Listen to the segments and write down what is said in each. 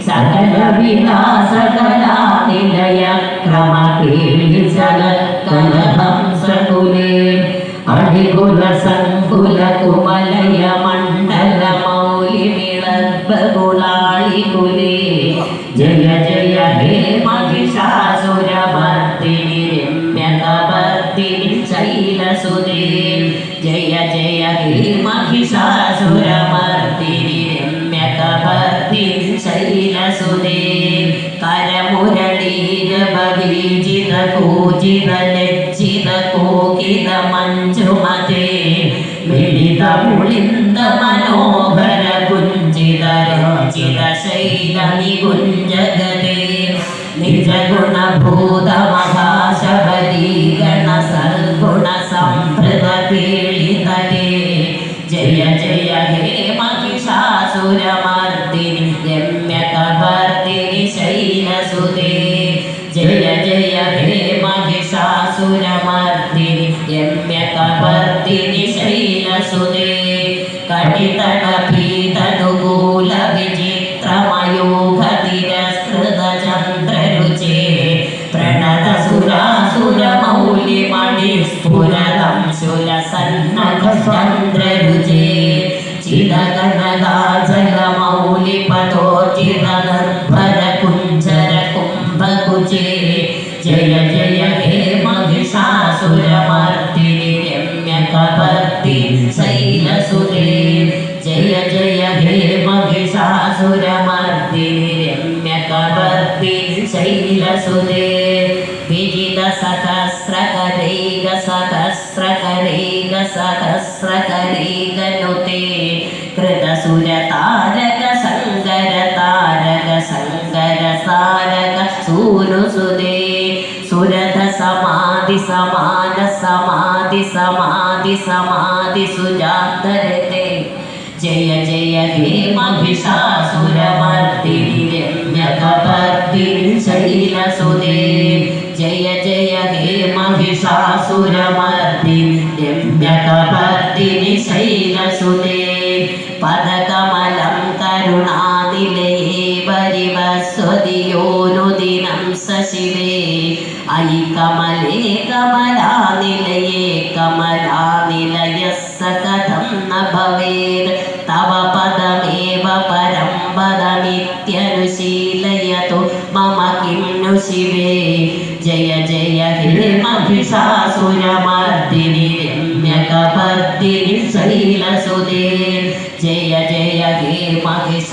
സകല വിലാസകലാ നിലയ ക്രമകേളിസകുലേ അടികുല സങ്കുല കുമലയ മണ്ഡല മൗലി മിളദ്ബകുളാളികുലേ ജയ ജയ ഹേ മഹിഷാസുരമർദിനി രമ്യകവർദിനി ശൈലസുതേ ജയ ജയ ഹേ മഹിഷാസുരമർദിനി രമ്യകവർദിനി ശൈലസുതേ കരമുരളീരഭീജിത കൂജിത ലജ്ജിത കോകിത മഞ്ജുമതേ മിളിത മുളിന്ദ മനോഹര കുഞ്ചിത രഞ്ജിത ശൈല നികുഞ്ജഗതേ നിജ ഗുണഭൂത മഹാശബരീഗണ സൽഗുണ സംഭൃത പീളിതലേ ജയ ജയ ഹേ മഹിഷാസുരമർദിനി രമ്യകവർദിനി ശൈലസുതേ ജയ ജയ ഹേ മഹിഷാസുരമർദിനി രമ്യകവർദിനി ശൈലസുതേ കടിതട ഭീതനുകൂല വിചിത്രമയൂഖ തിരസ്കൃത ചന്ദ്രരുചേ പ്രണത സുരാസുര മൗലി മണി സ്ഫുരതം ശുലസന്നഖ ചന്ദ്രരുചേ ചിരകനകാചല മൗലി പദോചിത നിർഭര കുഞ്ചര കുംഭകുചേ ജയ ജയ ഹേ മഹിഷാസുരമർദിനി രമ്യകവർദിനി ശൈലസുതേ ജയ ജയ ഹേ മഹിഷാസുരമർദിനി രമ്യകവർദിനി ശൈലസുതേ വിജിത സഹസ്രകരൈക സഹസ്രകരൈക സഹസ്രകരൈക നുതേ കൃതസുര താരക സങ്കര താരക സങ്കര സാരക സൂനുസുതേ സുരഥ സമാധി സമാന സമാധി സമാധി സമാധി സുജാതരതേ ജയ ജയ ഹേ മഹിഷാസുരമർദിനി രമ്യകവർദിനി ശൈലസുതേ ജയ ജയ ഹേ മഹിഷാസുരമർദിനി രമ്യകവർദിനി ശൈലസുതേ പദകമലം കരുണാനിലയേ വരിവസ്വതിയോനുദിനം സശിവേ അയി കമലേ കമലാനിലയേ കമലാനിലയസ്സ കഥം ന ഭവേത് തവ പദമേവ പരം പദമിത്യനുശീലയതു മമ കിം नु ശിവേ ജയ ജയ ഹേ മഹിഷാസുരമർദിനി രമ്യകവർദിനി ശൈലസുതേ ജയ ജയ ഹേ മഹിഷാസുരമർദിനി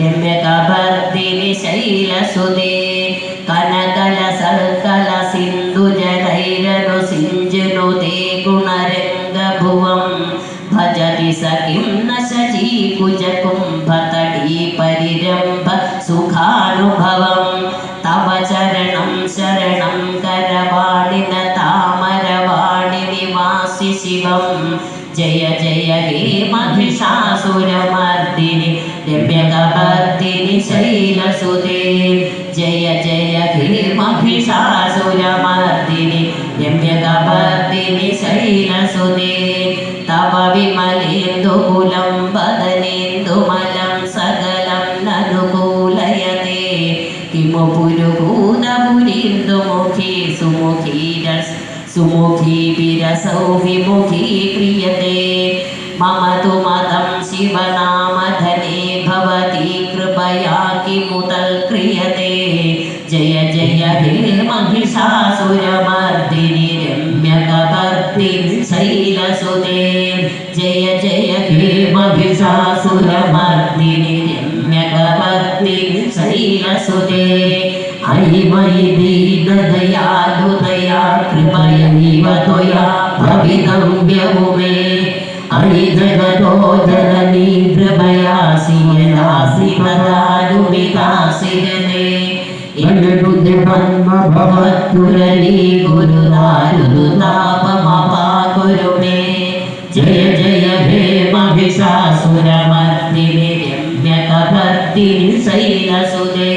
രമ്യകവർദിനി ശൈലസുതേ കനകല സൽക്കല സിന്ധുജലൈരനു സിഞ്ജനുതേ ഗുണരംഗഭുവം ഭജതി സഖിം ന ശചീകുജകുംഭതടീ പരിരംഭ സുഖാനുഭവം തവ ചരണം ശരണം കരവാണിന താമരവാണി നിവാസി ശിവം ജയ ജയ ഹേ മഹിഷാസുരമർദിനി രമ്യകവർദിനി ശൈലസുതേ ജയ ജയ ഹേ മഹിഷാസുരമർദിനി രമ്യകവർദിനി ശൈലസുതേ തവ വിമലേന്ദുകുലം വദനേന്ദുമലം സകലം നനുകൂലയതേ കിമു പുരുഭൂതപുരീന്ദുമുഖീ സുമുഖീ വിരസൗ വിമുഖീ ക്രിയതേ മമ തു മതം ശിവനാമധനേ ഭവതി കൃപയാ കിമുതൽ ക്രിയതേ ജയ ജയ ഹേ മഹിഷാസുരമർദിനി രമ്യകവർദിനി ശൈലസുതേ ജയ ജയ ഹേ മഹിഷാസുരമർദിനി രമ്യകവർദിനി ശൈലസുതേ അയി മയി ദീനദയാലു ദയാ കൃപയൈവ ത്വയാ ഭവിതവ്യവുമേ അയി ജഗതോ ജനനീ കൃപയാസി യദാസി മദാനുവികാസിരതേ ഭവത്തുരലീ ഗുരുനാരുതാപമപാകുരുമേ ജയ ജയ ഹേ മഹിഷാസുരമർദിനി രമ്യകവർദിനി ശൈലസുതേ